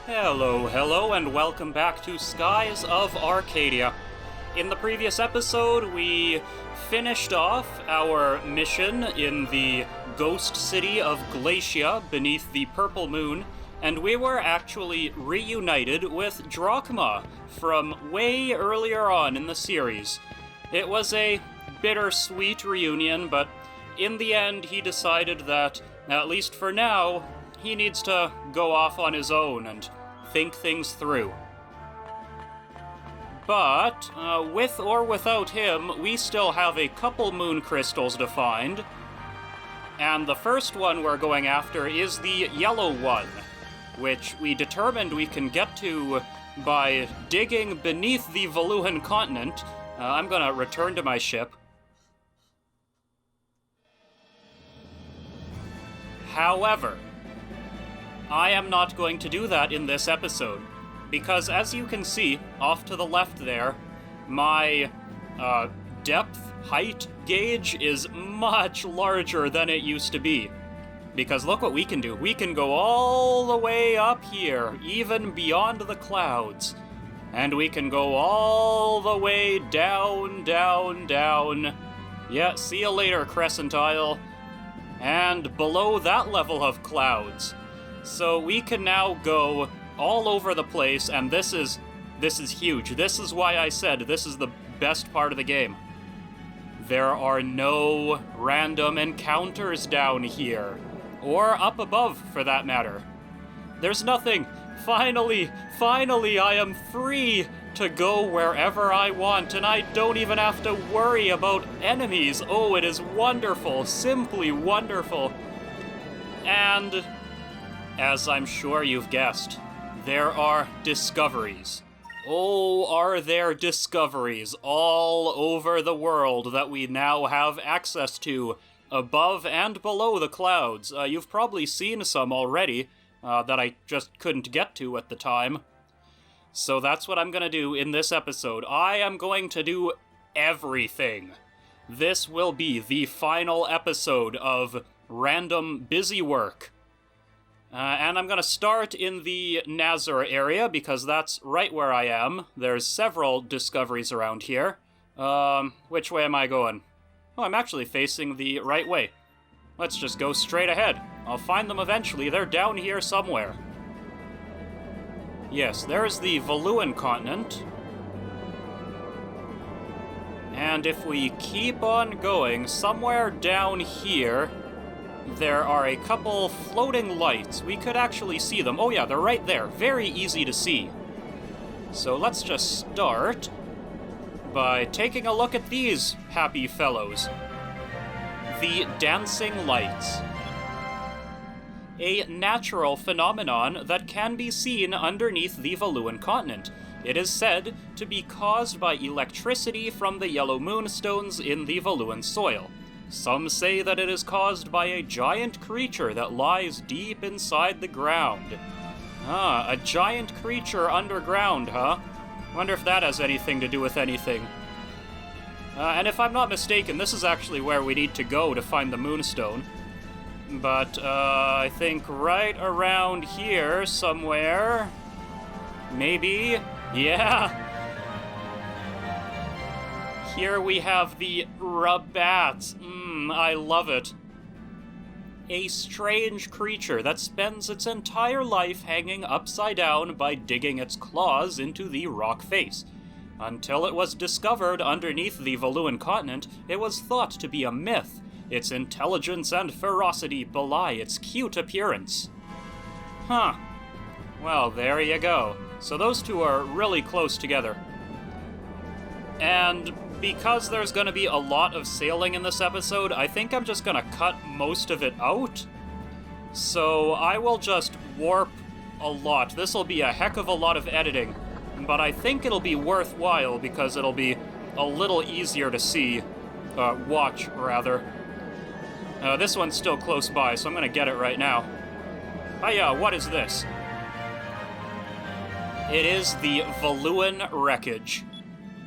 Hello, and welcome back to Skies of Arcadia. In the previous episode, we finished off our mission in the ghost city of Glacia beneath the purple moon, and we were actually reunited with Drachma from way earlier on in the series. It was a bittersweet reunion, but in the end he decided that, at least for now, he needs to go off on his own and think things through. But, with or without him, we still have a couple moon crystals to find. And the first one we're going after is the yellow one, which we determined we can get to by digging beneath the Valuan continent. I'm gonna return to my ship. However, I am not going to do that in this episode, because as you can see, off to the left there, my depth, height gauge is much larger than it used to be. Because look what we can do. We can go all the way up here, even beyond the clouds. And we can go all the way down, down, down. Yeah, see you later, Crescent Isle. And below that level of clouds. So we can now go all over the place, and this is huge. This is why I said this is the best part of the game. There are no random encounters down here, or up above for that matter. There's nothing. Finally, I am free to go wherever I want, and I don't even have to worry about enemies. Oh, it is wonderful, simply wonderful. And as I'm sure you've guessed, there are discoveries. Oh, are there discoveries all over the world that we now have access to, above and below the clouds. You've probably seen some already that I just couldn't get to at the time. So that's what I'm gonna do in this episode. I am going to do everything. This will be the final episode of Random Busy Work. And I'm going to start in the Nazar area, because that's right where I am. There's several discoveries around here. Which way am I going? Oh, I'm actually facing the right way. Let's just go straight ahead. I'll find them eventually. They're down here somewhere. Yes, there's the Valuan continent. And if we keep on going, somewhere down here, there are a couple floating lights. We could actually see them. Oh yeah, they're right there. Very easy to see. So let's just start by taking a look at these happy fellows. The dancing lights. A natural phenomenon that can be seen underneath the Valuan continent. It is said to be caused by electricity from the yellow moonstones in the Valuan soil. Some say that it is caused by a giant creature that lies deep inside the ground. Ah, a giant creature underground, huh? Wonder if that has anything to do with anything. And if I'm not mistaken, this is actually where we need to go to find the Moonstone. But, I think right around here somewhere... Maybe? Yeah! Here we have the Rabat. I love it. A strange creature that spends its entire life hanging upside down by digging its claws into the rock face. Until it was discovered underneath the Valuan continent, it was thought to be a myth. Its intelligence and ferocity belie its cute appearance. Huh. Well, there you go. So those two are really close together. And because there's going to be a lot of sailing in this episode, I think I'm just going to cut most of it out. So I will just warp a lot. This will be a heck of a lot of editing, but I think it'll be worthwhile because it'll be a little easier to see, watch, rather. This one's still close by, so I'm going to get it right now. Hiya, what is this? It is the Valuan wreckage.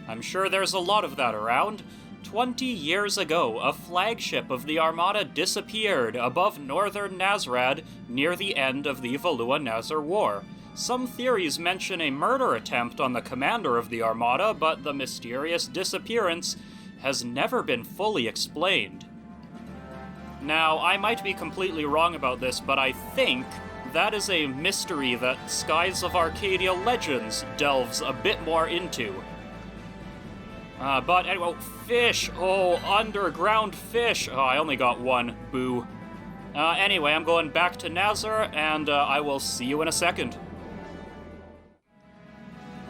I'm sure there's a lot of that around. 20 years ago, a flagship of the Armada disappeared above northern Nazrad near the end of the Valua-Nazar War. Some theories mention a murder attempt on the commander of the Armada, but the mysterious disappearance has never been fully explained. Now, I might be completely wrong about this, but I think that is a mystery that Skies of Arcadia Legends delves a bit more into. But anyway, fish! Oh, underground fish! Oh, I only got one. Boo. Anyway, I'm going back to Nazar, and I will see you in a second.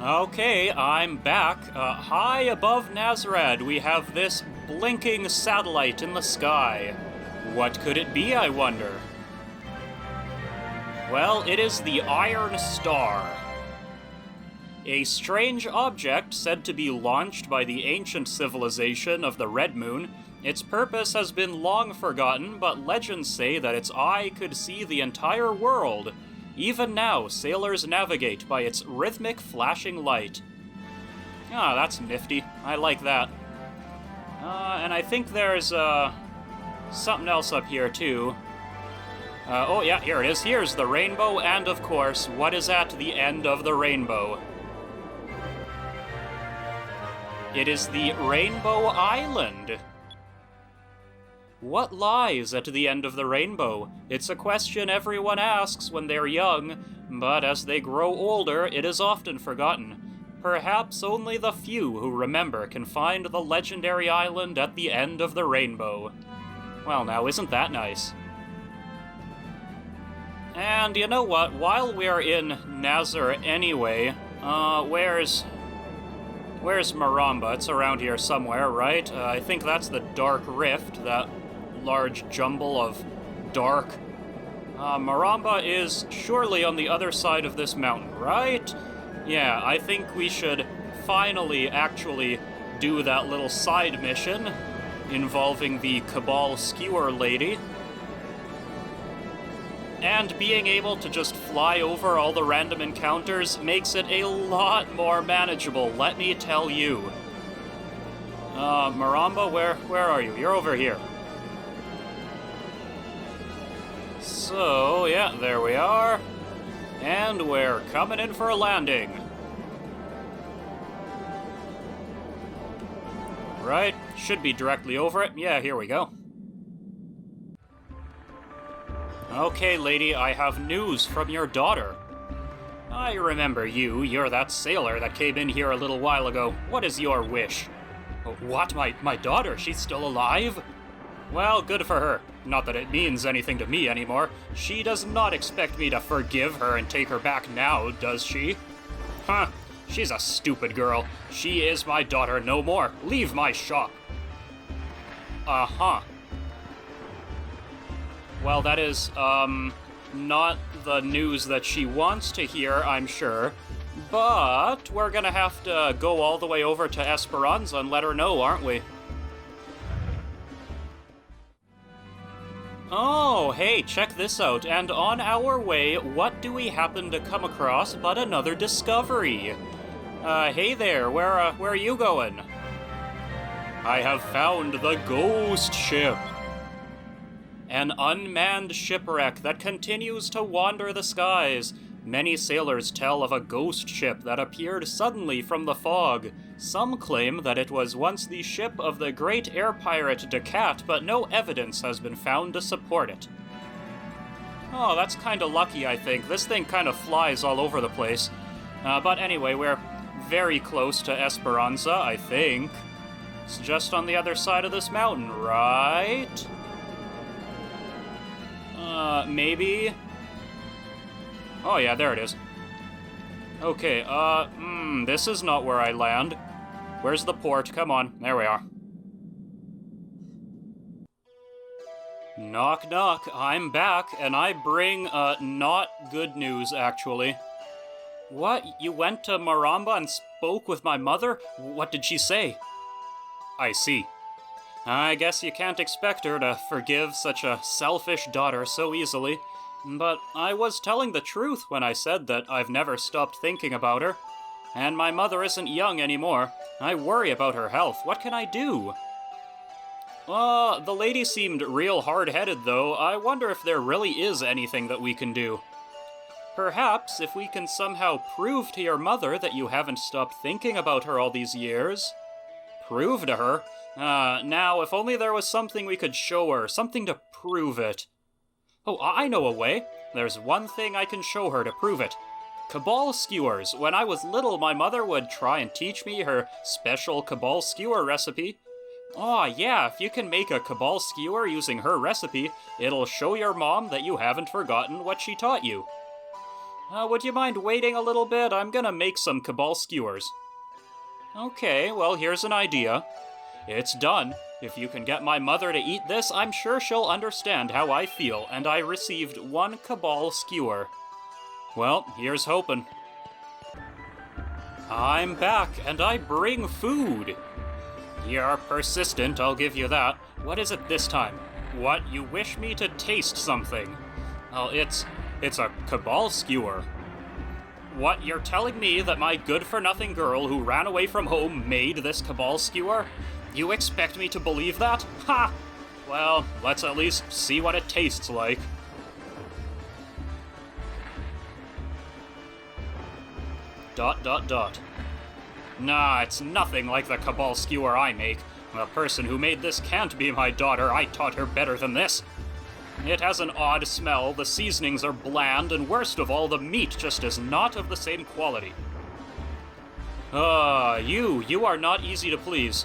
Okay, I'm back. High above Nazrad, we have this blinking satellite in the sky. What could it be, I wonder? Well, it is the Iron Star. A strange object said to be launched by the ancient civilization of the Red Moon. Its purpose has been long forgotten, but legends say that its eye could see the entire world. Even now, sailors navigate by its rhythmic flashing light. Ah, that's nifty. I like that. And I think there's, something else up here, too. Oh yeah, here it is. Here's the rainbow, and of course, what is at the end of the rainbow? It is the Rainbow Island. What lies at the end of the rainbow? It's a question everyone asks when they're young, but as they grow older, it is often forgotten. Perhaps only the few who remember can find the legendary island at the end of the rainbow. Well, now, isn't that nice? And you know what? While we're in Nazar anyway, where's Maramba? It's around here somewhere, right? I think that's the Dark Rift, that large jumble of dark. Maramba is surely on the other side of this mountain, right? Yeah, I think we should finally actually do that little side mission involving the Cabal Skewer lady. And being able to just fly over all the random encounters makes it a lot more manageable, let me tell you. Maramba, where are you? You're over here. So, yeah, there we are. And we're coming in for a landing. Right, should be directly over it. Yeah, here we go. Okay, lady, I have news from your daughter. I remember you. You're that sailor that came in here a little while ago. What is your wish? What? My daughter? She's still alive? Well, good for her. Not that it means anything to me anymore. She does not expect me to forgive her and take her back now, does she? Huh. She's a stupid girl. She is my daughter no more. Leave my shop. Uh-huh. Well, that is, not the news that she wants to hear, I'm sure. But we're gonna have to go all the way over to Esperanza and let her know, aren't we? Oh, hey, check this out. And on our way, what do we happen to come across but another discovery? Hey there, where are you going? I have found the ghost ship. An unmanned shipwreck that continues to wander the skies. Many sailors tell of a ghost ship that appeared suddenly from the fog. Some claim that it was once the ship of the great air pirate Decat, but no evidence has been found to support it. Oh, that's kinda lucky, I think. This thing kinda flies all over the place. But anyway, we're very close to Esperanza, I think. It's just on the other side of this mountain, right? Maybe? Oh yeah, there it is. Okay, this is not where I land. Where's the port? Come on, there we are. Knock, knock, I'm back, and I bring, not good news, actually. What? You went to Maramba and spoke with my mother? What did she say? I see. I guess you can't expect her to forgive such a selfish daughter so easily. But I was telling the truth when I said that I've never stopped thinking about her. And my mother isn't young anymore. I worry about her health. What can I do? The lady seemed real hard-headed, though. I wonder if there really is anything that we can do. Perhaps if we can somehow prove to your mother that you haven't stopped thinking about her all these years. Prove to her? Now, if only there was something we could show her, something to prove it. Oh, I know a way. There's one thing I can show her to prove it. Cabal Skewers. When I was little, my mother would try and teach me her special Cabal Skewer recipe. Oh, yeah, if you can make a Cabal Skewer using her recipe, it'll show your mom that you haven't forgotten what she taught you. Would you mind waiting a little bit? I'm gonna make some Cabal Skewers. Okay, well, here's an idea. It's done. If you can get my mother to eat this, I'm sure she'll understand how I feel, and I received one Cabal Skewer. Well, here's hoping. I'm back, and I bring food. You're persistent, I'll give you that. What is it this time? What, you wish me to taste something? Oh, it's a Cabal Skewer. What, you're telling me that my good-for-nothing girl who ran away from home made this Cabal Skewer? You expect me to believe that? Ha! Well, let's at least see what it tastes like. ... Nah, it's nothing like the Cabal Skewer I make. The person who made this can't be my daughter. I taught her better than this. It has an odd smell, the seasonings are bland, and worst of all, the meat just is not of the same quality. You are not easy to please.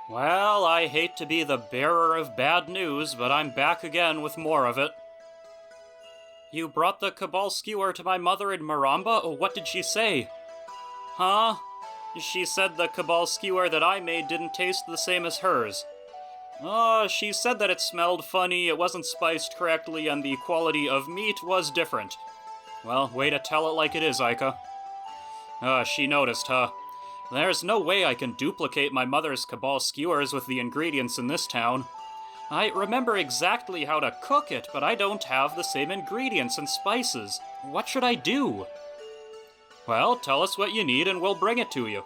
Well, I hate to be the bearer of bad news, but I'm back again with more of it. You brought the Cabal Skewer to my mother in Maramba? Oh, what did she say? Huh? She said the Cabal Skewer that I made didn't taste the same as hers. Oh, she said that it smelled funny, it wasn't spiced correctly, and the quality of meat was different. Well, way to tell it like it is, Aika. She noticed, huh? There's no way I can duplicate my mother's Cabal Skewers with the ingredients in this town. I remember exactly how to cook it, but I don't have the same ingredients and spices. What should I do? Well, tell us what you need and we'll bring it to you.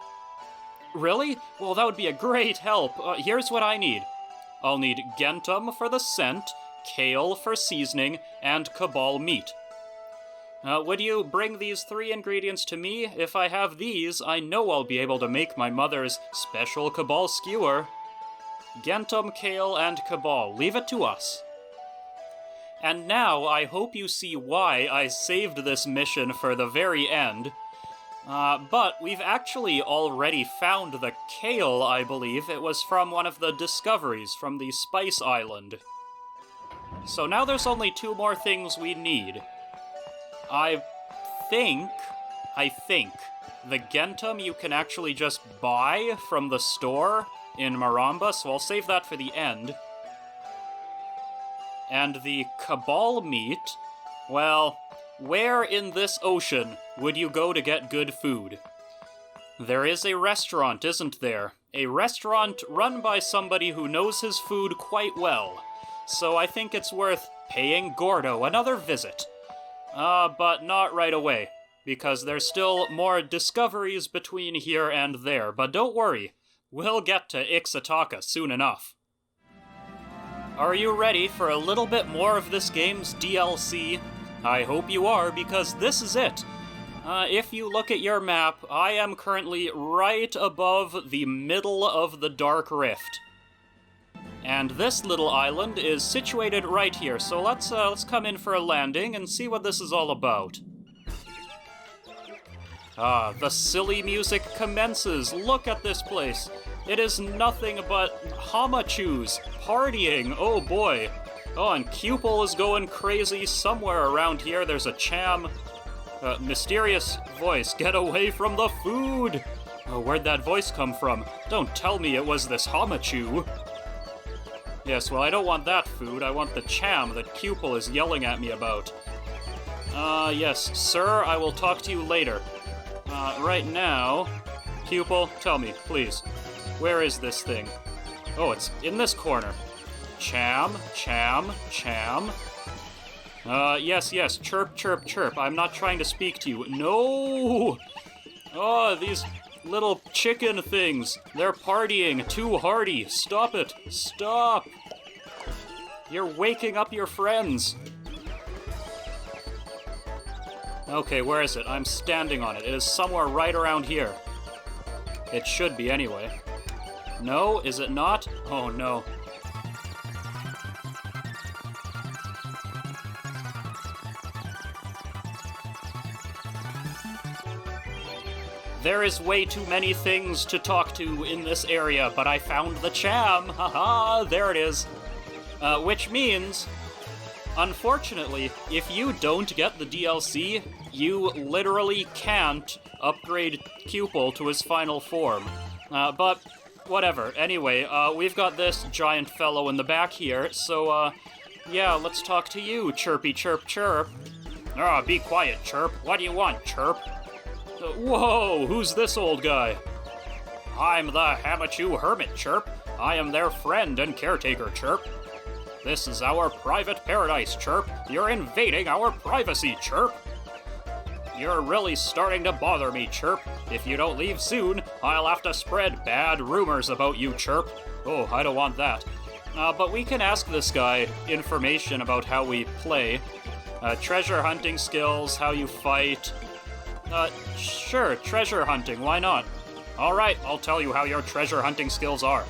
Really? Well, that would be a great help. Here's what I need. I'll need Gentum for the scent, kale for seasoning, and Cabal meat. Would you bring these 3 ingredients to me? If I have these, I know I'll be able to make my mother's special Cabal Skewer. Gentum, kale, and Cabal. Leave it to us. And now, I hope you see why I saved this mission for the very end. But we've actually already found the kale, I believe. It was from one of the discoveries from the Spice Island. So now there's only 2 more things we need. I think the Gentum you can actually just buy from the store in Maramba, so I'll save that for the end. And the Cabal meat, well, where in this ocean would you go to get good food? There is a restaurant, isn't there? A restaurant run by somebody who knows his food quite well. So I think it's worth paying Gordo another visit. But not right away, because there's still more discoveries between here and there. But don't worry, we'll get to Ixataka soon enough. Are you ready for a little bit more of this game's DLC? I hope you are, because this is it. If you look at your map, I am currently right above the middle of the Dark Rift. And this little island is situated right here, so let's come in for a landing and see what this is all about. The silly music commences. Look at this place. It is nothing but Hamachus partying. Oh boy. Oh, and Cubel is going crazy. Somewhere around here there's a cham. Mysterious voice, get away from the food! Oh, where'd that voice come from? Don't tell me it was this Hamachu. Yes, well, I don't want that food. I want the cham that Cubel is yelling at me about. Yes, sir, I will talk to you later. Right now... Cubel, tell me, please. Where is this thing? Oh, it's in this corner. Cham, cham, cham. Yes, chirp, chirp, chirp. I'm not trying to speak to you. No! Oh, little chicken things. They're partying too hardy. Stop it. Stop. You're waking up your friends. Okay, where is it? I'm standing on it. It is somewhere right around here. It should be anyway. No, is it not? Oh no. There is way too many things to talk to in this area, but I found the cham. Haha, there it is. Which means, unfortunately, if you don't get the DLC, you literally can't upgrade Cubel to his final form. But whatever. Anyway, we've got this giant fellow in the back here, so, yeah, let's talk to you, Chirpy Chirp Chirp. Ah, be quiet, Chirp. What do you want, Chirp? Whoa, who's this old guy? I'm the Hamachu Hermit, Chirp. I am their friend and caretaker, Chirp. This is our private paradise, Chirp. You're invading our privacy, Chirp. You're really starting to bother me, Chirp. If you don't leave soon, I'll have to spread bad rumors about you, Chirp. Oh, I don't want that. But we can ask this guy information about how we play. Treasure hunting skills, how you fight. Sure, treasure hunting, why not? Alright, I'll tell you how your treasure hunting skills are.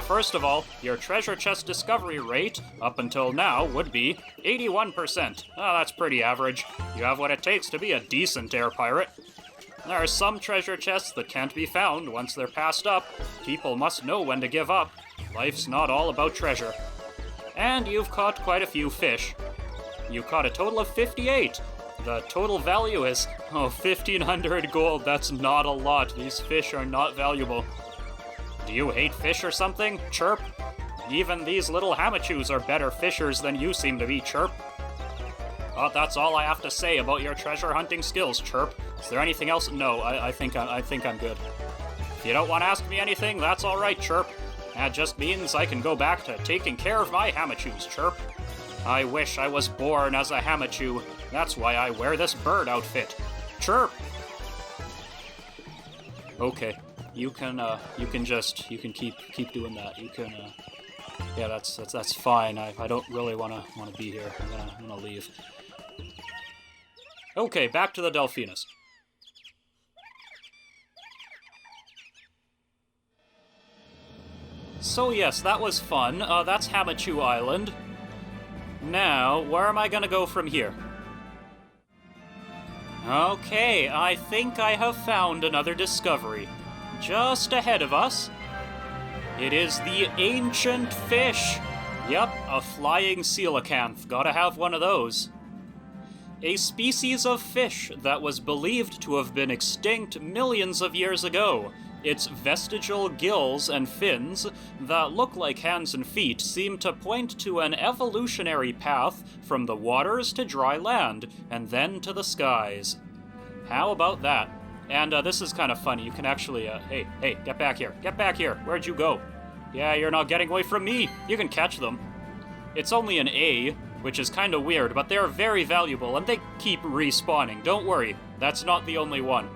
First of all, your treasure chest discovery rate, up until now, would be 81%. That's pretty average. You have what it takes to be a decent air pirate. There are some treasure chests that can't be found once they're passed up. People must know when to give up. Life's not all about treasure. And you've caught quite a few fish. You caught a total of 58. The total value is, 1,500 gold. That's not a lot. These fish are not valuable. Do you hate fish or something, Chirp? Even these little Hamachus are better fishers than you seem to be, Chirp. Well, that's all I have to say about your treasure hunting skills, Chirp. Is there anything else? No, I think I'm good. If you don't want to ask me anything, that's all right, Chirp. That just means I can go back to taking care of my Hamachus, Chirp. I wish I was born as a Hamachu. That's why I wear this bird outfit. Chirp! Okay, you can keep doing that. You can, yeah, that's fine. I don't really wanna be here. I'm gonna leave. Okay, back to the Delphinus. So yes, that was fun. That's Hamachu Island. Now, where am I gonna go from here? Okay, I think I have found another discovery. Just ahead of us, it is the ancient fish. Yep, a flying coelacanth. Gotta have one of those. A species of fish that was believed to have been extinct millions of years ago. Its vestigial gills and fins that look like hands and feet seem to point to an evolutionary path from the waters to dry land, and then to the skies. How about that? And this is kind of funny. You can actually, hey, get back here. Get back here. Where'd you go? Yeah, you're not getting away from me. You can catch them. It's only an A, which is kind of weird, but they're very valuable, and they keep respawning. Don't worry. That's not the only one.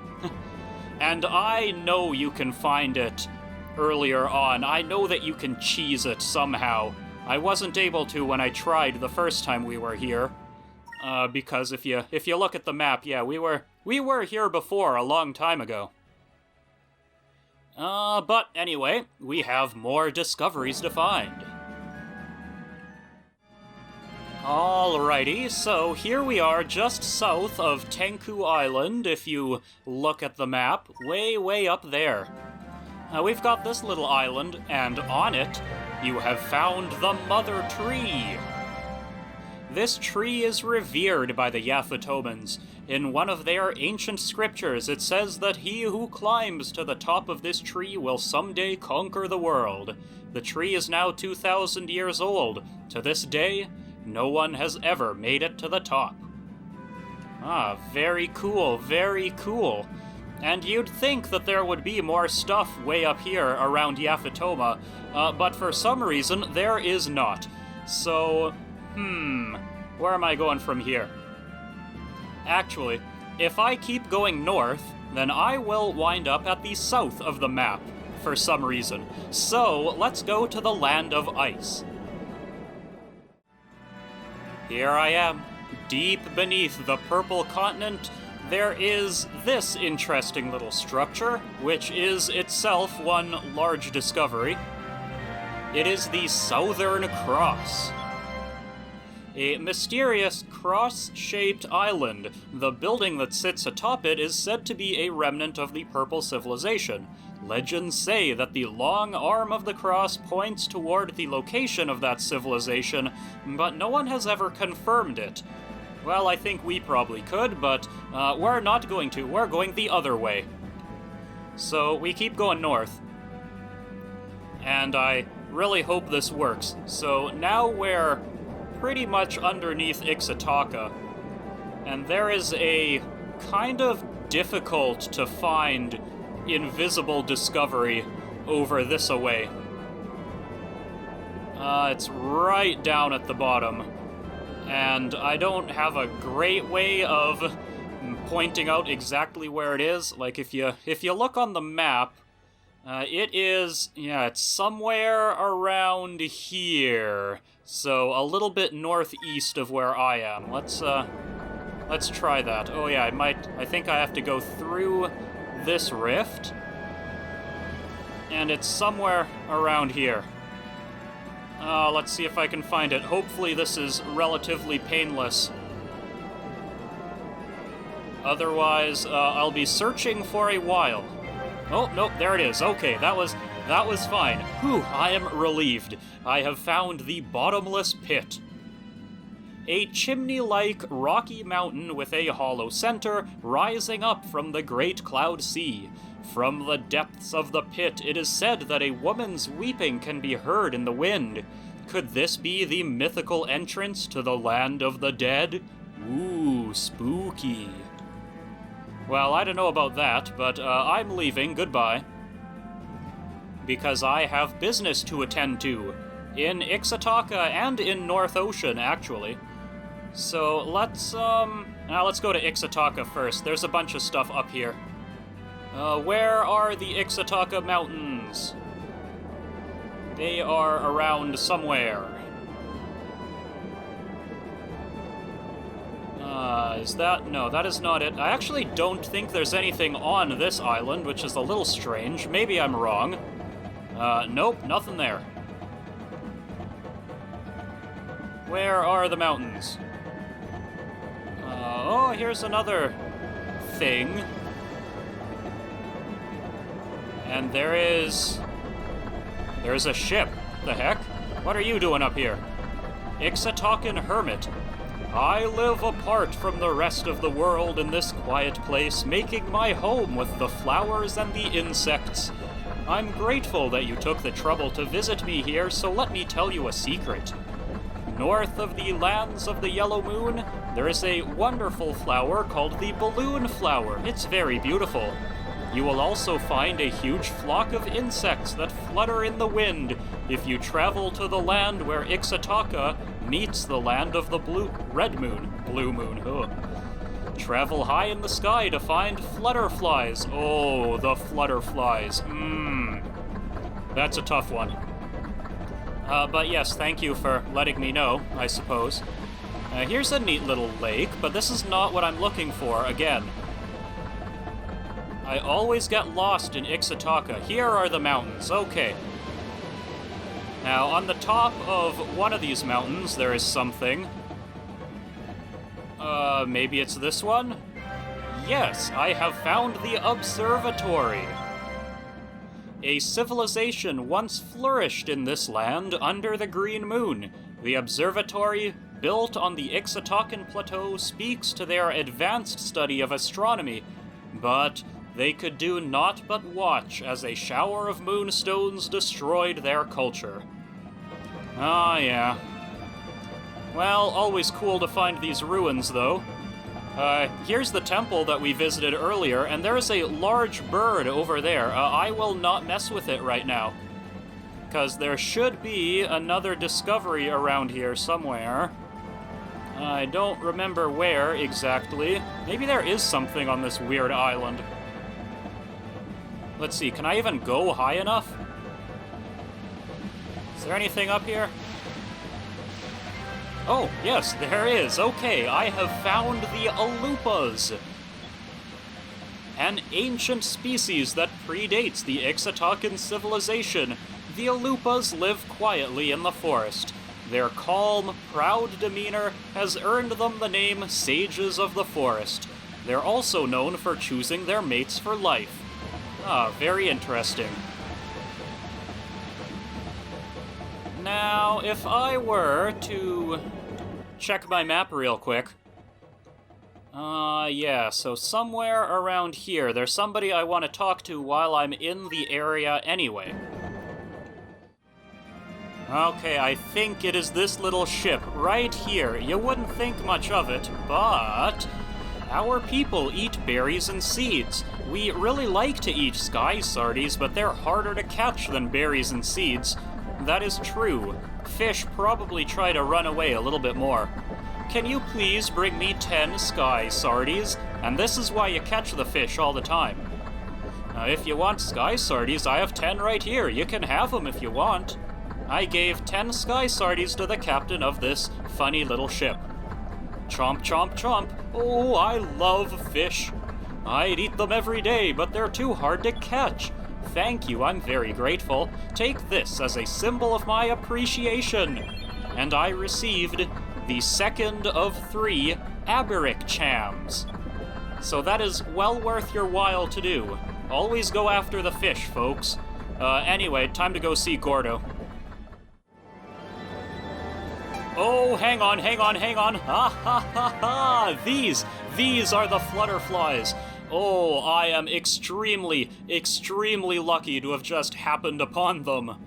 And I know you can find it earlier on. I know that you can cheese it somehow. I wasn't able to when I tried the first time we were here. Because if you look at the map, yeah, we were here before a long time ago. But anyway, we have more discoveries to find. Alrighty, so here we are just south of Tenku Island, if you look at the map, way up there. We've got this little island, and on it, you have found the Mother Tree. This tree is revered by the Yathatoomans. In one of their ancient scriptures, it says that he who climbs to the top of this tree will someday conquer the world. The tree is now 2,000 years old. To this day, no one has ever made it to the top. Ah, very cool, very cool. And you'd think that there would be more stuff way up here around Yafatoma, but for some reason there is not. So, where am I going from here? Actually, if I keep going north, then I will wind up at the south of the map, for some reason. So, let's go to the Land of Ice. Here I am. Deep beneath the purple continent, there is this interesting little structure, which is itself one large discovery. It is the Southern Cross. A mysterious cross-shaped island. The building that sits atop it is said to be a remnant of the Purple Civilization. Legends say that the long arm of the cross points toward the location of that civilization, but no one has ever confirmed it. Well, I think we probably could, but we're not going to. We're going the other way. So we keep going north. And I really hope this works. So now we're pretty much underneath Ixataka, and there is a kind of difficult to find invisible discovery over this away. It's right down at the bottom, and I don't have a great way of pointing out exactly where it is. Like, if you look on the map, it is, yeah, it's somewhere around here. So, a little bit northeast of where I am. Let's try that. Oh yeah, I think I have to go through this rift. And it's somewhere around here. Let's see if I can find it. Hopefully this is relatively painless. Otherwise, I'll be searching for a while. Oh, nope, there it is. Okay, that was fine. Whew, I am relieved. I have found the bottomless pit. A chimney-like rocky mountain with a hollow center rising up from the Great Cloud Sea. From the depths of the pit, it is said that a woman's weeping can be heard in the wind. Could this be the mythical entrance to the land of the dead? Ooh, spooky. Well, I don't know about that, but I'm leaving. Goodbye. Because I have business to attend to. In Ixataka and in North Ocean, actually. So let's go to Ixataka first. There's a bunch of stuff up here. Where are the Ixataka Mountains? They are around somewhere. Is that? No, that is not it. I actually don't think there's anything on this island, which is a little strange. Maybe I'm wrong. Nope, nothing there. Where are the mountains? Oh, here's another thing. And there's a ship. The heck? What are you doing up here? Ixatakan Hermit. I live apart from the rest of the world in this quiet place, making my home with the flowers and the insects. I'm grateful that you took the trouble to visit me here, so let me tell you a secret. North of the lands of the Yellow Moon, there is a wonderful flower called the balloon flower. It's very beautiful. You will also find a huge flock of insects that flutter in the wind if you travel to the land where Ixataka meets the land of the blue moon. Ugh. Travel high in the sky to find flutterflies. Oh, the flutterflies. That's a tough one. But yes, thank you for letting me know, I suppose. Here's a neat little lake, but this is not what I'm looking for again. I always get lost in Ixataka. Here are the mountains. Okay. Now, on the top of one of these mountains, there is something. Maybe it's this one? Yes, I have found the Observatory. A civilization once flourished in this land under the green moon. The observatory, built on the Ixatakan Plateau, speaks to their advanced study of astronomy, but they could do naught but watch as a shower of moonstones destroyed their culture. Ah, yeah. Well, always cool to find these ruins, though. Here's the temple that we visited earlier, and there's a large bird over there. I will not mess with it right now, because there should be another discovery around here somewhere. I don't remember where exactly. Maybe there is something on this weird island. Let's see, can I even go high enough? Is there anything up here? Oh, yes, there is. Okay, I have found the Alupas. An ancient species that predates the Ixatakan civilization. The Alupas live quietly in the forest. Their calm, proud demeanor has earned them the name Sages of the Forest. They're also known for choosing their mates for life. Ah, very interesting. Now, if I were to check my map real quick. Yeah, so somewhere around here, there's somebody I want to talk to while I'm in the area anyway. Okay, I think it is this little ship right here. You wouldn't think much of it, but our people eat berries and seeds. We really like to eat sky sardies, but they're harder to catch than berries and seeds. That is true. Fish probably try to run away a little bit more. Can you please bring me 10 sky sardies? And this is why you catch the fish all the time. If you want sky sardies, I have 10 right here. You can have them if you want. I gave 10 sky sardies to the captain of this funny little ship. Chomp, chomp, chomp. Oh, I love fish. I'd eat them every day, but they're too hard to catch. Thank you, I'm very grateful. Take this as a symbol of my appreciation. And I received the second of 3 Aberic Chams. So that is well worth your while to do. Always go after the fish, folks. Anyway, time to go see Gordo. Oh, hang on. Ha ha ha ha! These are the Flutterflies. Oh, I am extremely lucky to have just happened upon them.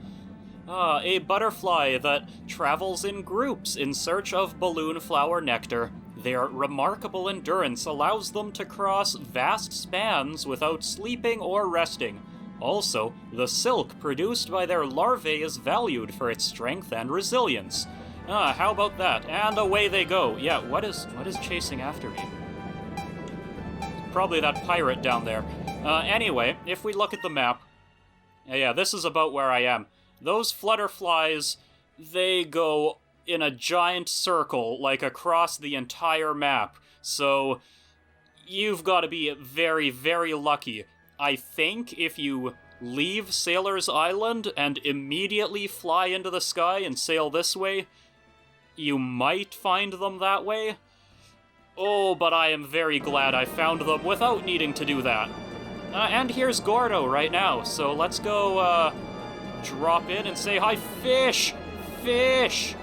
A butterfly that travels in groups in search of balloon flower nectar. Their remarkable endurance allows them to cross vast spans without sleeping or resting. Also, the silk produced by their larvae is valued for its strength and resilience. How about that? And away they go. Yeah, what is chasing after me? Probably that pirate down there. Anyway, if we look at the map... Yeah, this is about where I am. Those Flutterflies, they go in a giant circle, like across the entire map. So, you've got to be very, very lucky. I think if you leave Sailor's Island and immediately fly into the sky and sail this way, you might find them that way. Oh, but I am very glad I found them without needing to do that. And here's Gordo right now, so let's go, drop in and say hi. Fish! Fish!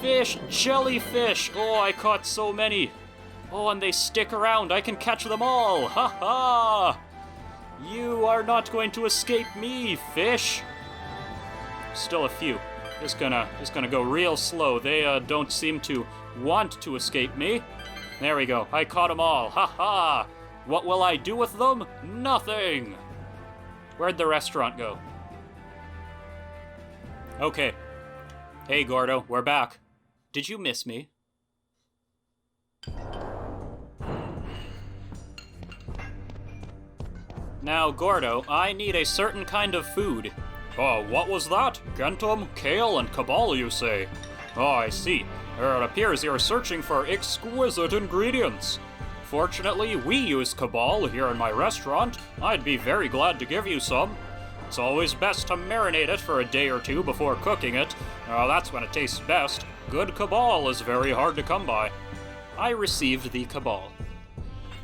Fish! Jellyfish! Oh, I caught so many. Oh, and they stick around. I can catch them all. Ha ha! You are not going to escape me, fish. Still a few. Just gonna go real slow. They don't seem to want to escape me. There we go. I caught them all. Ha ha! What will I do with them? Nothing! Where'd the restaurant go? Okay. Hey, Gordo, we're back. Did you miss me? Now, Gordo, I need a certain kind of food. What was that? Gentum, kale, and cabal, you say? Oh, I see. It appears you're searching for exquisite ingredients. Fortunately, we use cabal here in my restaurant. I'd be very glad to give you some. It's always best to marinate it for a day or two before cooking it. That's when it tastes best. Good cabal is very hard to come by. I received the cabal.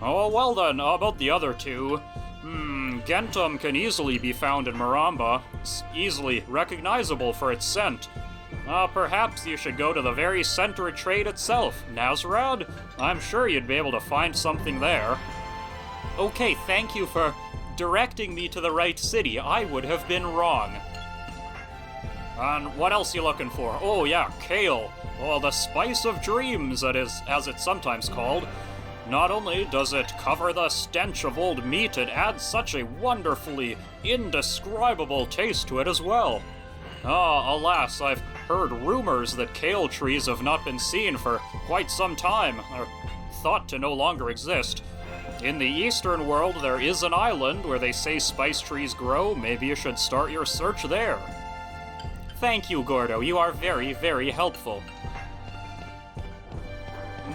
Oh, well then, about the other two. Gentum can easily be found in Maramba. It's easily recognizable for its scent. Perhaps you should go to the very center of trade itself, Nazrad. I'm sure you'd be able to find something there. Okay, thank you for directing me to the right city. I would have been wrong. And what else you looking for? Oh yeah, kale. Oh, the spice of dreams, that is, as it's sometimes called. Not only does it cover the stench of old meat, it adds such a wonderfully indescribable taste to it as well. Alas, I've heard rumors that kale trees have not been seen for quite some time, or thought to no longer exist. In the eastern world, there is an island where they say spice trees grow. Maybe you should start your search there. Thank you, Gordo. You are very, very helpful.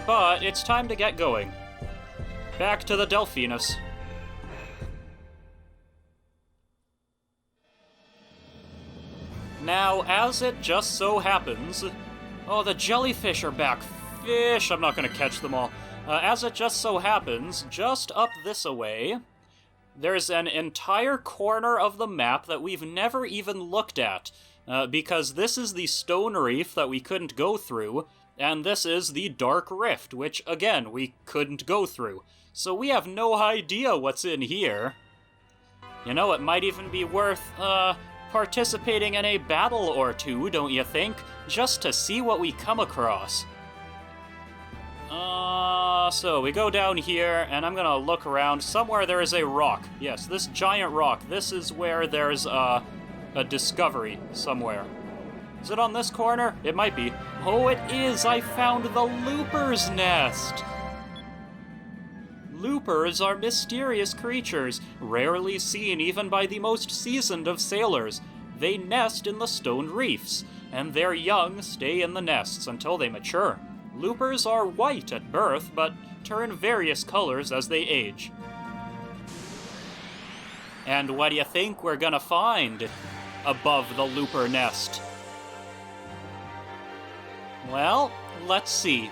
But it's time to get going. Back to the Delphinus. Now, as it just so happens... Oh, the jellyfish are back. Fish! I'm not going to catch them all. As it just so happens, just up this-a-way, there's an entire corner of the map that we've never even looked at, because this is the stone reef that we couldn't go through, and this is the dark rift, which, again, we couldn't go through. So we have no idea what's in here. You know, it might even be worth, participating in a battle or two, don't you think? Just to see what we come across. So we go down here, and I'm gonna look around. Somewhere there is a rock. Yes, this giant rock. This is where there's, a discovery somewhere. Is it on this corner? It might be. Oh, it is! I found the Looper's nest! Loopers are mysterious creatures, rarely seen even by the most seasoned of sailors. They nest in the stone reefs, and their young stay in the nests until they mature. Loopers are white at birth, but turn various colors as they age. And what do you think we're gonna find above the looper nest? Well, let's see.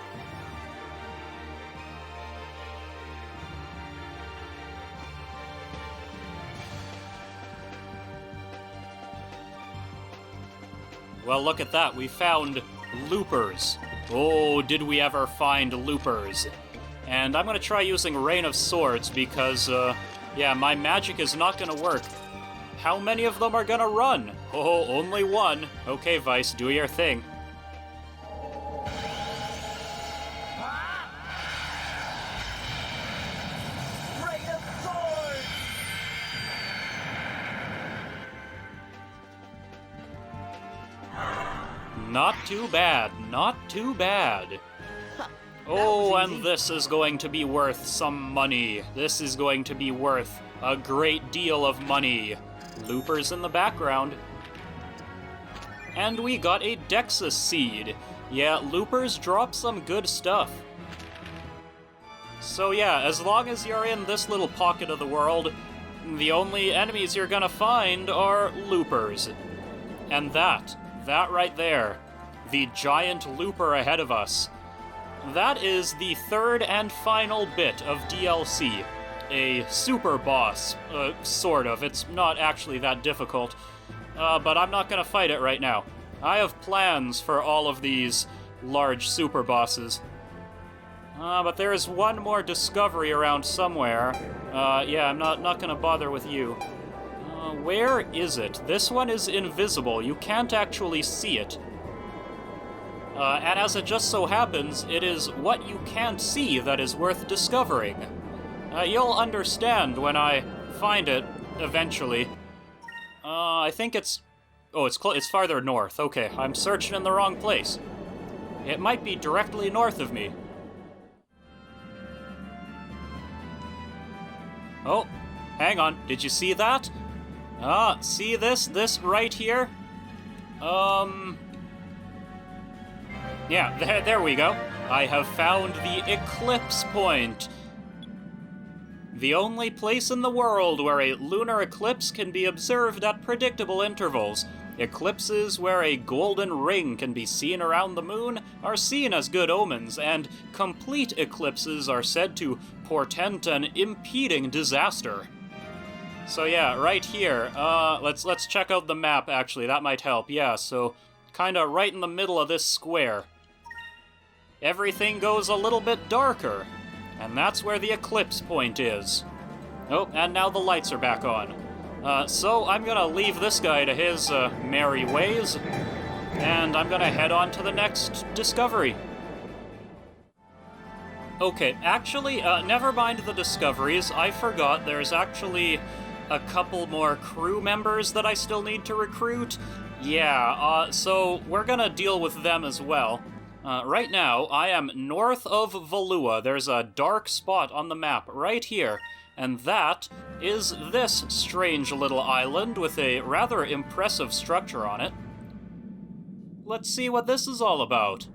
Well, look at that. We found loopers. Oh, did we ever find loopers? And I'm gonna try using Rain of Swords because, yeah, my magic is not gonna work. How many of them are gonna run? Oh, only one. Okay, Vice, do your thing. Not too bad, not too bad. Oh, and this is going to be worth some money. This is going to be worth a great deal of money. Loopers in the background. And we got a Dexus seed. Yeah, loopers drop some good stuff. So yeah, as long as you're in this little pocket of the world, the only enemies you're gonna find are loopers. And that right there, the giant looper ahead of us, that is the third and final bit of DLC. A super boss, sort of. It's not actually that difficult, but I'm not gonna fight it right now. I have plans for all of these large super bosses. But there is one more discovery around somewhere. Yeah, I'm not gonna bother with you. Where is it? This one is invisible. You can't actually see it. And as it just so happens, it is what you can't see that is worth discovering. You'll understand when I find it, eventually. I think it's... Oh, it's farther north. Okay, I'm searching in the wrong place. It might be directly north of me. Oh, hang on. Did you see that? See this? This right here? Yeah, there we go. I have found the Eclipse Point. The only place in the world where a lunar eclipse can be observed at predictable intervals. Eclipses where a golden ring can be seen around the moon are seen as good omens, and complete eclipses are said to portend an impending disaster. So yeah, right here, let's check out the map, actually, that might help. Yeah, so kinda right in the middle of this square. Everything goes a little bit darker, and that's where the eclipse point is. Oh, and now the lights are back on. So I'm gonna leave this guy to his, merry ways, and I'm gonna head on to the next discovery. Okay, actually, never mind the discoveries. I forgot there's actually a couple more crew members that I still need to recruit. Yeah, so we're gonna deal with them as well. Right now, I am north of Valua. There's a dark spot on the map right here, and that is this strange little island with a rather impressive structure on it. Let's see what this is all about.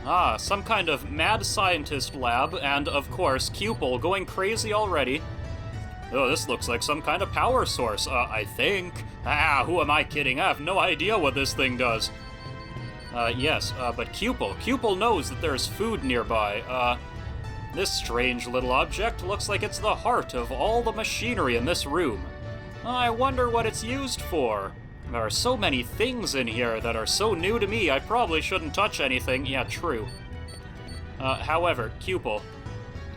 Ah, some kind of mad scientist lab, and of course, Cubel going crazy already. Oh, this looks like some kind of power source, I think. Ah, who am I kidding? I have no idea what this thing does. Yes, but Cubel knows that there's food nearby. This strange little object looks like it's the heart of all the machinery in this room. I wonder what it's used for. There are so many things in here that are so new to me, I probably shouldn't touch anything. Yeah, true. However, Cubel,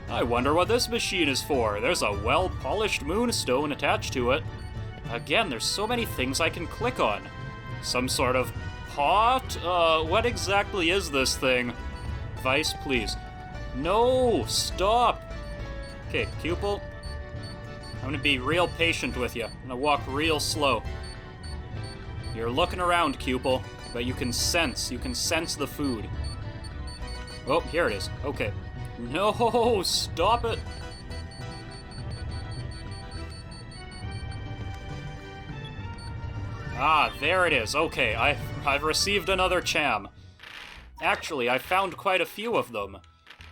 I wonder what this machine is for. There's a well-polished moonstone attached to it. Again, there's so many things I can click on. Some sort of pot? What exactly is this thing? Vice, please. No! Stop! Okay, Cubel, I'm gonna be real patient with you. I'm gonna walk real slow. You're looking around, Cubel, but you can sense the food. Oh, here it is. Okay. No, stop it! Ah, there it is. Okay, I've received another cham. Actually, I found quite a few of them.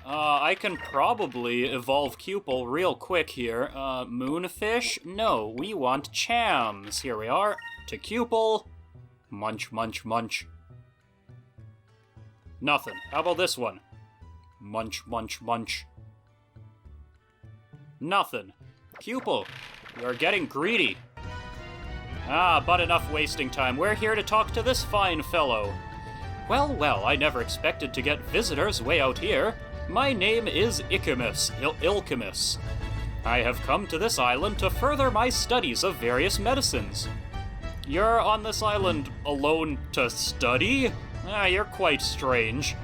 I can probably evolve Cubel real quick here. Moonfish? No, we want chams. Here we are. To Cubel. Munch, munch, munch. Nothing. How about this one? Munch, munch, munch. Nothing. Cubel, you're getting greedy. Ah, but enough wasting time. We're here to talk to this fine fellow. Well, well, I never expected to get visitors way out here. My name is Ilkimus. I have come to this island to further my studies of various medicines. You're on this island alone to study? Ah, you're quite strange.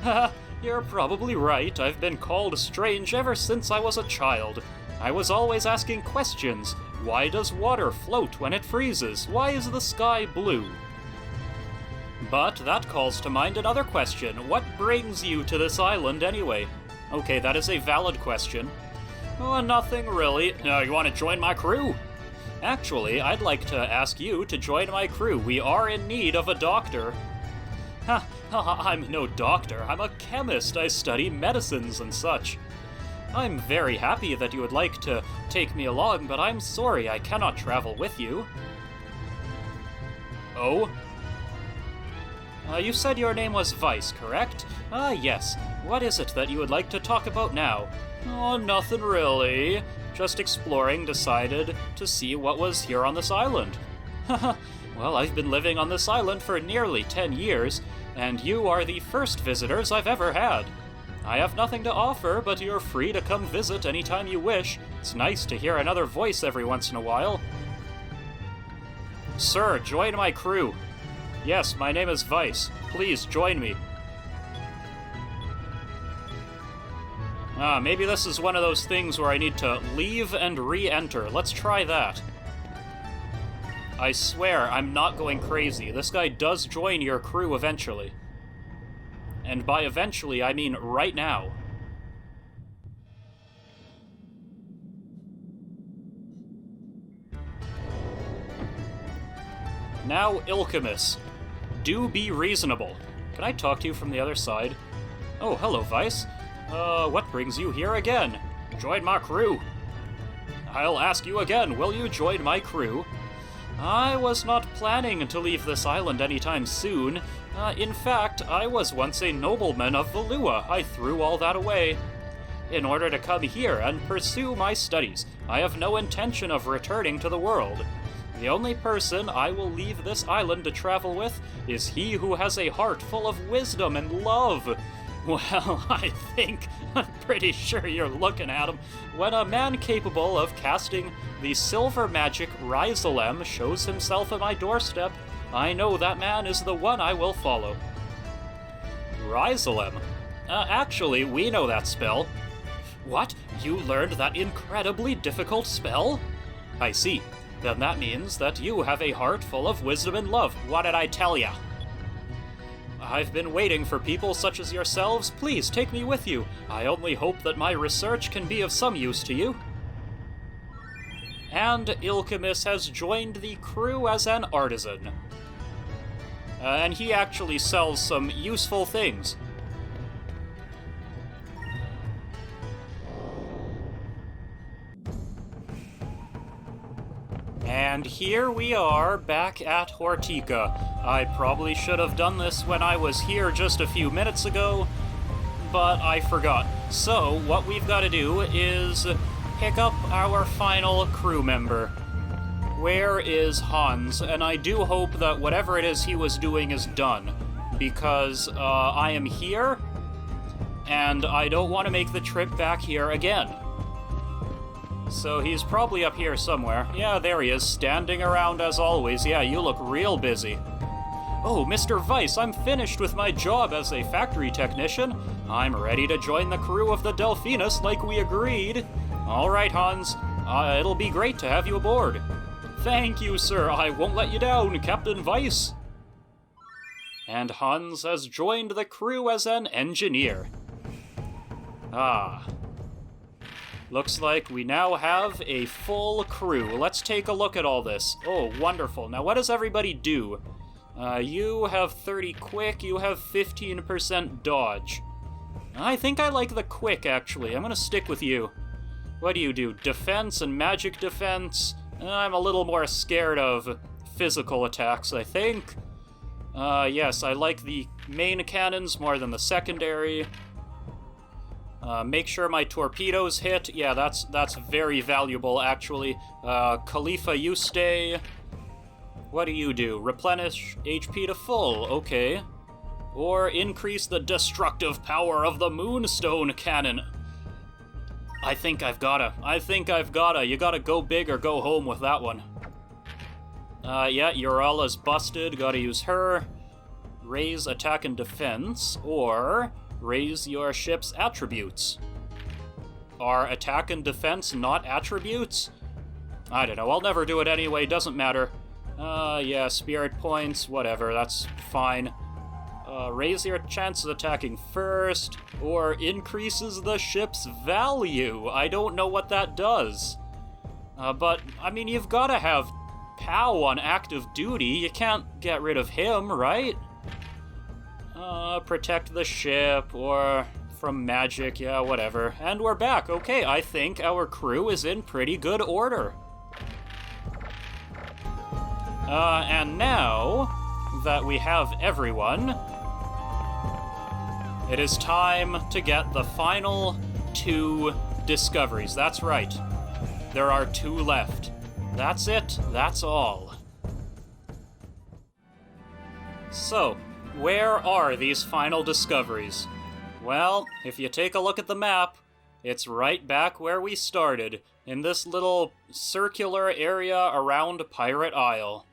Haha. You're probably right. I've been called strange ever since I was a child. I was always asking questions. Why does water float when it freezes? Why is the sky blue? But that calls to mind another question. What brings you to this island anyway? Okay, that is a valid question. Oh, nothing really. You want to join my crew? Actually, I'd like to ask you to join my crew. We are in need of a doctor. Ha! I'm no doctor, I'm a chemist. I study medicines and such. I'm very happy that you would like to take me along, but I'm sorry I cannot travel with you. Oh? You said your name was Vice, correct? Ah, yes. What is it that you would like to talk about now? Oh, nothing really. Just exploring, decided to see what was here on this island. Haha. Well, I've been living on this island for nearly 10 years, and you are the first visitors I've ever had. I have nothing to offer, but you're free to come visit anytime you wish. It's nice to hear another voice every once in a while. Sir, join my crew. Yes, my name is Vice. Please, join me. Maybe this is one of those things where I need to leave and re-enter. Let's try that. I swear, I'm not going crazy. This guy does join your crew eventually. And by eventually, I mean right now. Now, Ilkimus. Do be reasonable. Can I talk to you from the other side? Oh, hello, Vice. What brings you here again? Join my crew. I'll ask you again, will you join my crew? I was not planning to leave this island anytime soon. In fact, I was once a nobleman of Valua. I threw all that away. In order to come here and pursue my studies, I have no intention of returning to the world. The only person I will leave this island to travel with is he who has a heart full of wisdom and love. Well, I'm pretty sure you're looking at him. When a man capable of casting the silver magic Rizalem shows himself at my doorstep, I know that man is the one I will follow. Rizalem? Actually, we know that spell. What? You learned that incredibly difficult spell? I see. Then that means that you have a heart full of wisdom and love. What did I tell ya? I've been waiting for people such as yourselves. Please take me with you. I only hope that my research can be of some use to you. And Ilkemis has joined the crew as an artisan. And he actually sells some useful things. And here we are, back at Hortica. I probably should have done this when I was here just a few minutes ago, but I forgot. So, what we've got to do is pick up our final crew member. Where is Hans? And I do hope that whatever it is he was doing is done, because I am here, and I don't want to make the trip back here again. So he's probably up here somewhere. Yeah, there he is, standing around as always. Yeah, you look real busy. Oh, Mr. Weiss, I'm finished with my job as a factory technician. I'm ready to join the crew of the Delphinus like we agreed. All right, Hans. It'll be great to have you aboard. Thank you, sir. I won't let you down, Captain Weiss. And Hans has joined the crew as an engineer. Ah. Looks like we now have a full crew. Let's take a look at all this. Oh, wonderful. Now, what does everybody do? You have 30 quick, you have 15% dodge. I think I like the quick, actually. I'm gonna stick with you. What do? Defense and magic defense? I'm a little more scared of physical attacks, I think. Yes, I like the main cannons more than the secondary. Make sure my torpedoes hit. Yeah, that's very valuable, actually. Khalifa, you stay. What do? Replenish HP to full, okay. Or increase the destructive power of the Moonstone cannon. I think I've gotta. You gotta go big or go home with that one. Yeah, Urella's busted. Gotta use her. Raise attack and defense, or raise your ship's attributes. Are attack and defense not attributes? I don't know, I'll never do it anyway, doesn't matter. Yeah, spirit points, whatever, that's fine. Raise your chances attacking first, or increases the ship's value. I don't know what that does. But, I mean, you've gotta have POW on active duty. You can't get rid of him, right? Protect the ship, or from magic, yeah, whatever. And we're back. Okay, I think our crew is in pretty good order. And now that we have everyone, it is time to get the final 2 discoveries. That's right. There are 2 left. That's it. That's all. So, where are these final discoveries? Well, if you take a look at the map, it's right back where we started, in this little circular area around Pirate Isle.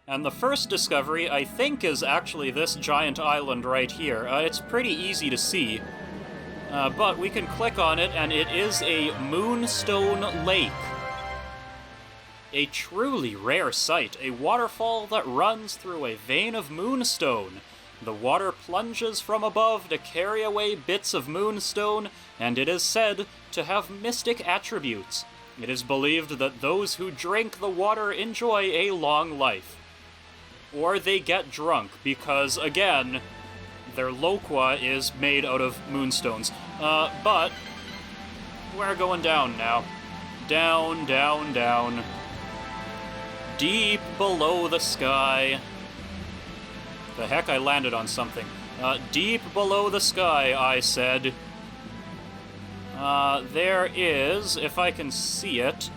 And the first discovery, I think, is actually this giant island right here. It's pretty easy to see, but we can click on it, and it is a Moonstone Lake. A truly rare sight, a waterfall that runs through a vein of moonstone. The water plunges from above to carry away bits of moonstone, and it is said to have mystic attributes. It is believed that those who drink the water enjoy a long life. Or they get drunk, because, again, their loqua is made out of moonstones. But we're going down now. Down, down, down. Deep below the sky. The heck, I landed on something. Deep below the sky, I said. There is, if I can see it...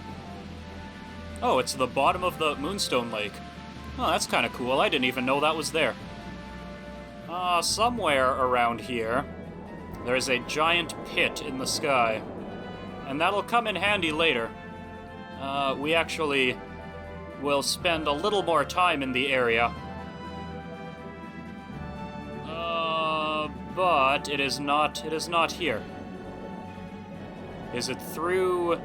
Oh, it's the bottom of the Moonstone Lake. Oh, that's kind of cool. I didn't even know that was there. Somewhere around here, there's a giant pit in the sky. And that'll come in handy later. We actually will spend a little more time in the area. But it is not here. Is it through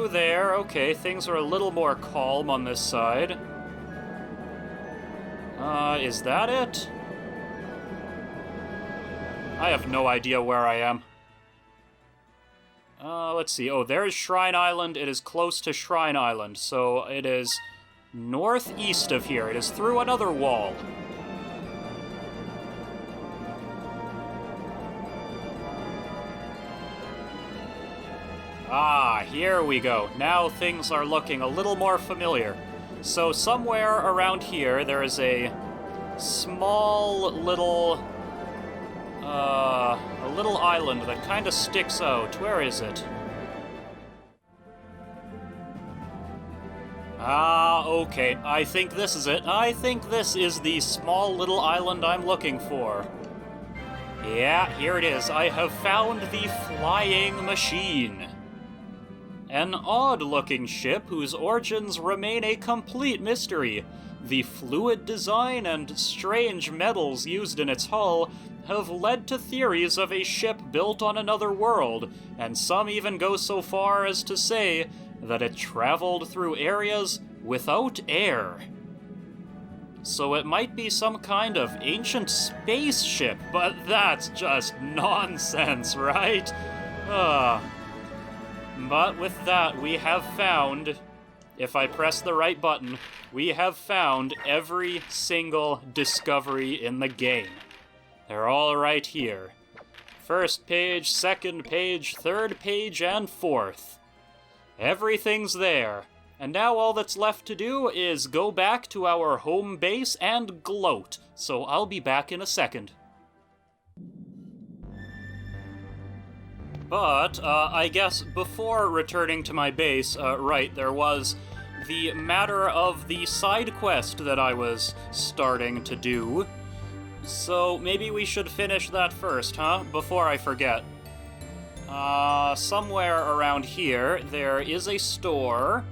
there? Okay, things are a little more calm on this side. Is that it? I have no idea where I am. Let's see. Oh, there's Shrine Island. It is close to Shrine Island, so it is northeast of here. It is through another wall. Ah, here we go. Now things are looking a little more familiar. So somewhere around here, there is a small little, a little island that kind of sticks out. Where is it? Ah, okay. I think this is it. I think this is the small little island I'm looking for. Yeah, here it is. I have found the flying machine. An odd-looking ship whose origins remain a complete mystery. The fluid design and strange metals used in its hull have led to theories of a ship built on another world, and some even go so far as to say that it traveled through areas without air. So it might be some kind of ancient spaceship, but that's just nonsense, right? But with that, we have found, if I press the right button, we have found every single discovery in the game. They're all right here. First page, second page, third page, and fourth. Everything's there. And now all that's left to do is go back to our home base and gloat. So I'll be back in a second. But, I guess before returning to my base, right, there was the matter of the side quest that I was starting to do. So maybe we should finish that first, huh? Before I forget. Somewhere around here, there is a store.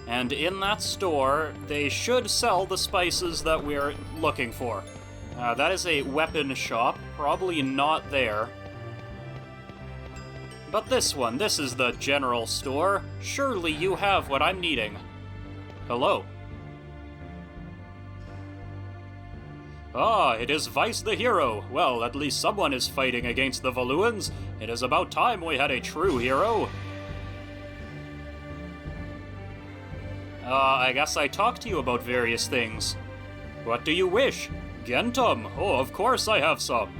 And in that store, they should sell the spices that we're looking for. That is a weapon shop, probably not there. But this one, this is the general store. Surely you have what I'm needing. Hello. Ah, it is Vice the hero. Well, at least someone is fighting against the Valuans. It is about time we had a true hero. I guess I talked to you about various things. What do you wish? Gentum. Oh, of course I have some.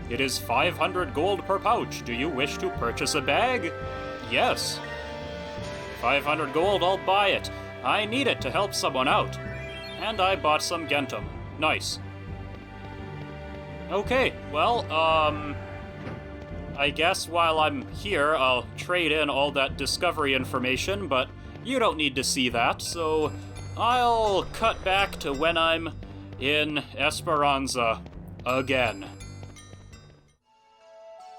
It is 500 gold per pouch. Do you wish to purchase a bag? Yes. 500 gold, I'll buy it. I need it to help someone out. And I bought some Gentum. Nice. Okay, well, I guess while I'm here, I'll trade in all that discovery information, but you don't need to see that, so I'll cut back to when I'm in Esperanza again.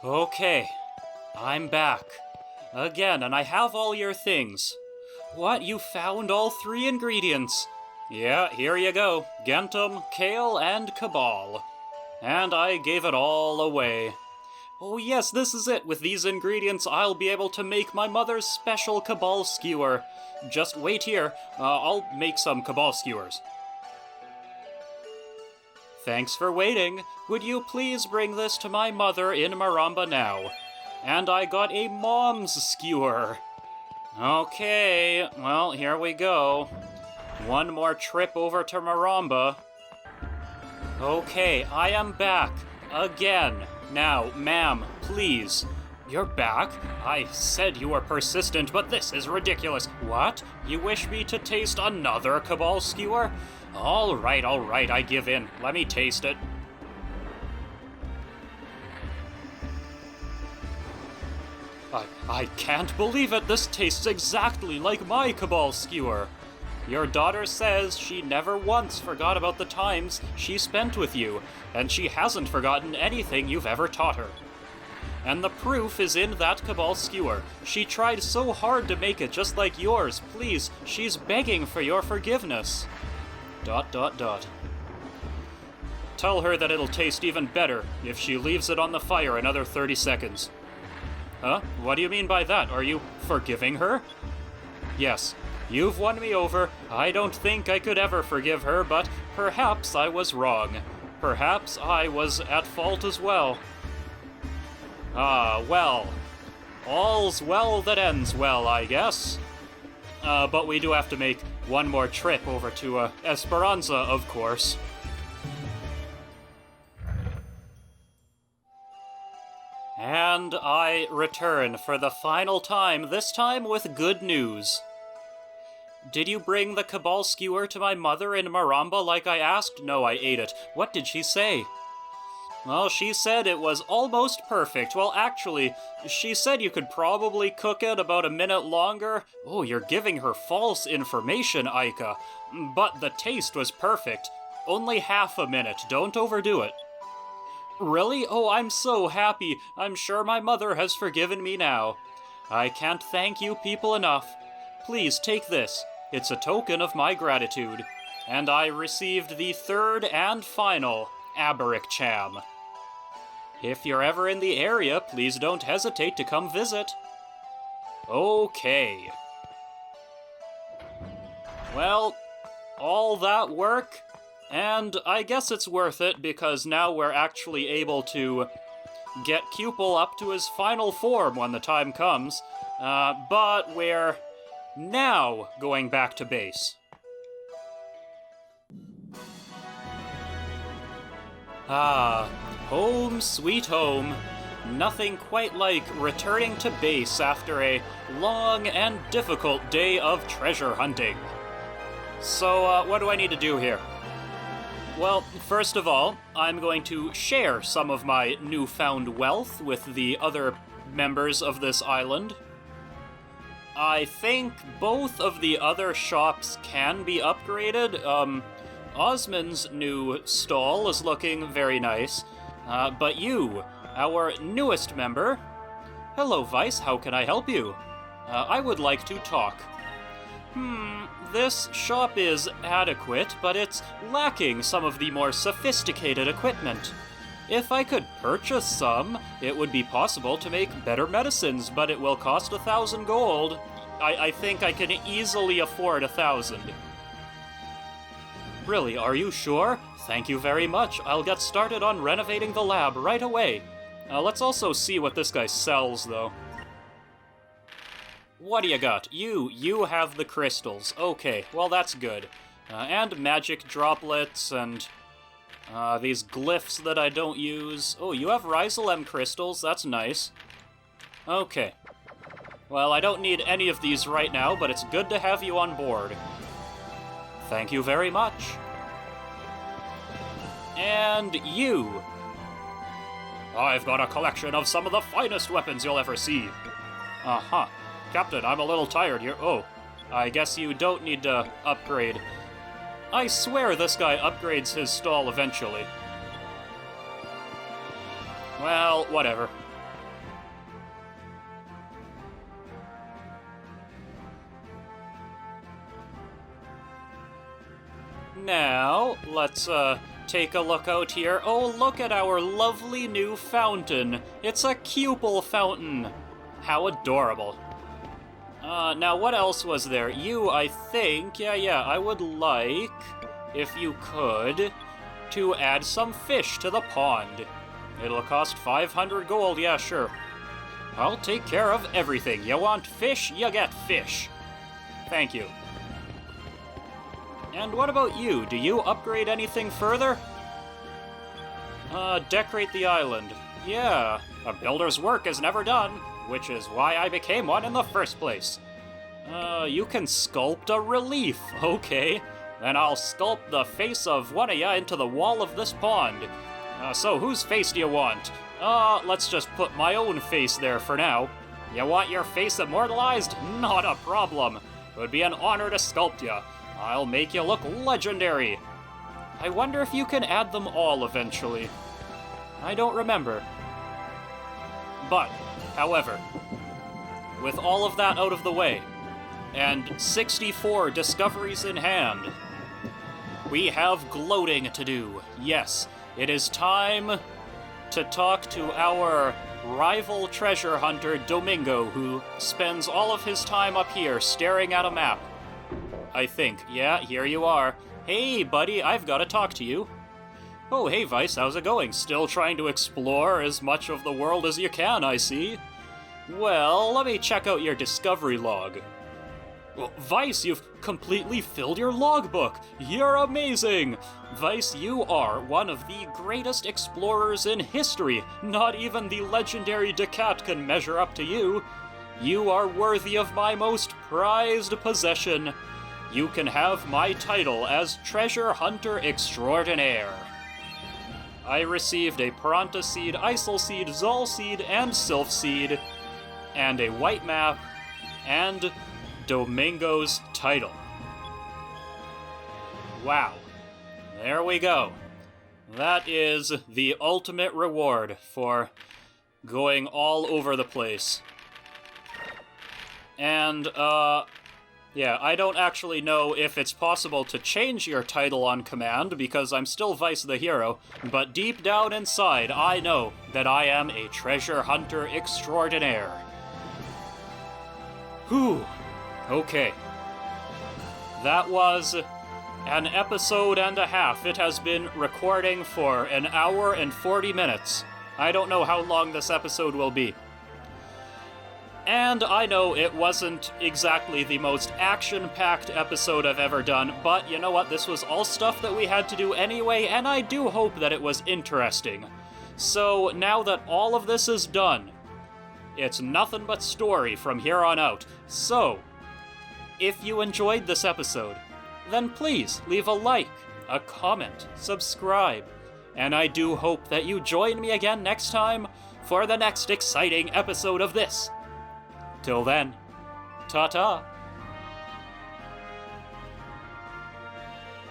Okay, I'm back. Again, and I have all your things. What, you found all 3 ingredients? Yeah, here you go. Gentum, Kale, and Cabal. And I gave it all away. Oh yes, this is it. With these ingredients, I'll be able to make my mother's special Cabal Skewer. Just wait here. I'll make some Cabal Skewers. Thanks for waiting. Would you please bring this to my mother in Maramba now? And I got a mom's skewer. Okay, well, here we go. One more trip over to Maramba. Okay, I am back. Again. Now, ma'am, please. You're back? I said you were persistent, but this is ridiculous. What? You wish me to taste another Cabal Skewer? All right, I give in. Let me taste it. I can't believe it. This tastes exactly like my Cabal Skewer. Your daughter says she never once forgot about the times she spent with you, and she hasn't forgotten anything you've ever taught her. And the proof is in that Cabal Skewer. She tried so hard to make it just like yours. Please, she's begging for your forgiveness. ... Tell her that it'll taste even better if she leaves it on the fire another 30 seconds. Huh? What do you mean by that? Are you forgiving her? Yes. You've won me over. I don't think I could ever forgive her, but perhaps I was wrong. Perhaps I was at fault as well. Ah, well. All's well that ends well, I guess. But we do have to make one more trip over to Esperanza, of course. And I return for the final time, this time with good news. Did you bring the Cabal Skewer to my mother in Maramba like I asked? No, I ate it. What did she say? Well, she said it was almost perfect. Well, actually, she said you could probably cook it about a minute longer. Oh, you're giving her false information, Aika. But the taste was perfect. Only half a minute. Don't overdo it. Really? Oh, I'm so happy. I'm sure my mother has forgiven me now. I can't thank you people enough. Please take this. It's a token of my gratitude. And I received the third and final Aberic Cham. If you're ever in the area, please don't hesitate to come visit. Okay. Well, all that work, and I guess it's worth it because now we're actually able to get Cubel up to his final form when the time comes, but we're now going back to base. Ah, home sweet home. Nothing quite like returning to base after a long and difficult day of treasure hunting. So, what do I need to do here? Well, first of all, I'm going to share some of my newfound wealth with the other members of this island. I think both of the other shops can be upgraded. Osmond's new stall is looking very nice. But you, our newest member... Hello, Vice, how can I help you? I would like to talk. This shop is adequate, but it's lacking some of the more sophisticated equipment. If I could purchase some, it would be possible to make better medicines, but it will cost 1,000 gold. I think I can easily afford 1,000. Really, are you sure? Thank you very much. I'll get started on renovating the lab right away. Let's also see what this guy sells, though. What do you got? You have the crystals. Okay, well that's good. And magic droplets and these glyphs that I don't use. Oh, you have Rhizolem crystals. That's nice. Okay. Well, I don't need any of these right now, but it's good to have you on board. Thank you very much. And you. I've got a collection of some of the finest weapons you'll ever see. Uh-huh. Captain, I'm a little tired here. Oh, I guess you don't need to upgrade. I swear this guy upgrades his stall eventually. Well, whatever. Now, let's, take a look out here. Oh, look at our lovely new fountain. It's a Cubel Fountain. How adorable. Now what else was there? You, I think, yeah, I would like, if you could, to add some fish to the pond. It'll cost 500 gold, yeah, sure. I'll take care of everything. You want fish? You get fish. Thank you. And what about you? Do you upgrade anything further? Decorate the island. Yeah, a builder's work is never done, which is why I became one in the first place. You can sculpt a relief. Okay, then I'll sculpt the face of one of ya into the wall of this pond. So whose face do you want? Let's just put my own face there for now. You want your face immortalized? Not a problem. It would be an honor to sculpt ya. I'll make you look legendary. I wonder if you can add them all eventually. I don't remember. But, however, with all of that out of the way, and 64 discoveries in hand, we have gloating to do. Yes, it is time to talk to our rival treasure hunter, Domingo, who spends all of his time up here staring at a map. I think. Yeah, here you are. Hey, buddy, I've got to talk to you. Oh, hey, Vice, how's it going? Still trying to explore as much of the world as you can, I see. Well, let me check out your discovery log. Well, Vice, you've completely filled your logbook. You're amazing. Vice, you are one of the greatest explorers in history. Not even the legendary Decat can measure up to you. You are worthy of my most prized possession. You can have my title as Treasure Hunter Extraordinaire. I received a Paranta Seed, Isol Seed, Zol Seed, and Sylph Seed, and a white map, and Domingo's title. Wow. There we go. That is the ultimate reward for going all over the place. And, yeah, I don't actually know if it's possible to change your title on command, because I'm still Vice the hero, but deep down inside, I know that I am a treasure hunter extraordinaire. Whew. Okay. That was an episode and a half. It has been recording for an hour and 40 minutes. I don't know how long this episode will be. And I know it wasn't exactly the most action-packed episode I've ever done, but you know what? This was all stuff that we had to do anyway, and I do hope that it was interesting. So now that all of this is done, it's nothing but story from here on out. So, if you enjoyed this episode, then please leave a like, a comment, subscribe, and I do hope that you join me again next time for the next exciting episode of this. Till then, ta-ta!